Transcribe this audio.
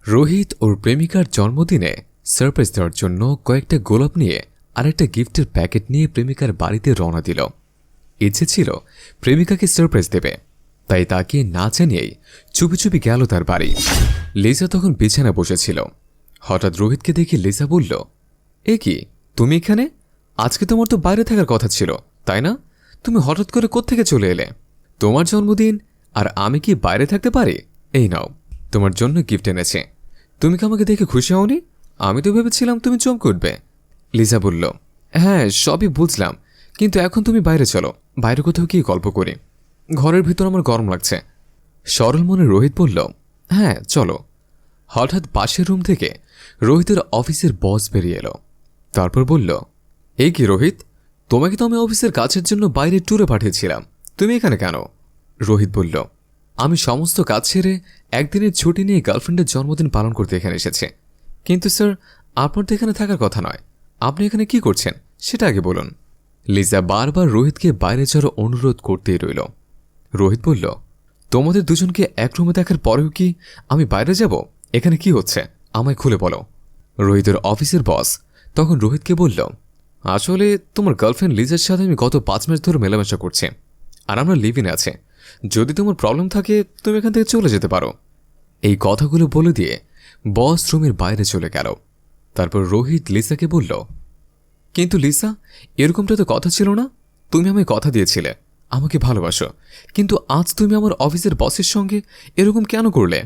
রোহিত ওর প্রেমিকার জন্মদিনে সারপ্রাইজ দেওয়ার জন্য কয়েকটা গোলাপ নিয়ে আরেকটা গিফটের প্যাকেট নিয়ে প্রেমিকার বাড়িতে রওনা দিল। ইচ্ছে ছিল প্রেমিকাকে সারপ্রাইজ দেবে, তাই তাকে না জানিয়েই চুপি চুপি গেল তার বাড়ি। লিজা তখন বিছানা বসেছিল। হঠাৎ রোহিতকে দেখে লিজা বলল, এ কি, তুমি এখানে? আজকে তোমার তো বাইরে থাকার কথা ছিল, তাই না? তুমি হঠাৎ করে কোত্থেকে চলে এলে? তোমার জন্মদিন আর আমি কি বাইরে থাকতে পারি? এই নাও, তোমার জন্য গিফট এনেছে। তুমি কি আমাকে দেখে খুশি হওনি? আমি তো ভেবেছিলাম তুমি চমকে উঠবে। লিজা বলল, হ্যাঁ সবই বুঝলাম, কিন্তু এখন তুমি বাইরে চলো, বাইরে কোথাও গিয়ে গল্প করি। ঘরের ভিতর আমার গরম লাগছে। সরল মনে রোহিত বলল, হ্যাঁ চলো। হঠাৎ পাশের রুম থেকে রোহিতের অফিসের বস বেরিয়ে এলো। তারপর বলল, এই কি রোহিত, তোমাকে তো আমি অফিসের কাজের জন্য বাইরে ট্যুরে পাঠিয়েছিলাম, তুমি এখানে কেন? রোহিত বলল, আমি সমস্ত কাজ ছেড়ে একদিনের ছুটি নিয়ে গার্লফ্রেন্ডের জন্মদিন পালন করতে এখানে এসেছি। কিন্তু স্যার, আপনার তো এখানে থাকার কথা নয়, আপনি এখানে কি করছেন সেটা আগে বলুন। লিজা বারবার রোহিতকে বাইরে যাওয়ার অনুরোধ করতেই রইল। রোহিত বলল, তোমাদের দুজনকে এক রুমে দেখার পরেও কি আমি বাইরে যাব? এখানে কি হচ্ছে আমায় খুলে বলো। রোহিতের অফিসের বস তখন রোহিতকে বলল, আসলে তোমার গার্লফ্রেন্ড লিজার সাথে আমি গত 5 মাস ধরে মেলামেশা করছি, আর আমরা লিভ ইনে আছে। যদি তোমার প্রবলেম থাকে তুমি এখান থেকে চলে যেতে পারো। এই কথাগুলো বলে দিয়ে বস রুমের বাইরে চলে গেল। তারপর রোহিত লিসাকে বলল, কিন্তু লিসা, এরকমটা তো কথা ছিল না। তুমি আমায় কথা দিয়েছিলে আমাকে ভালোবাসো, কিন্তু আজ তুমি আমার অফিসের বসের সঙ্গে এরকম কেন করলে?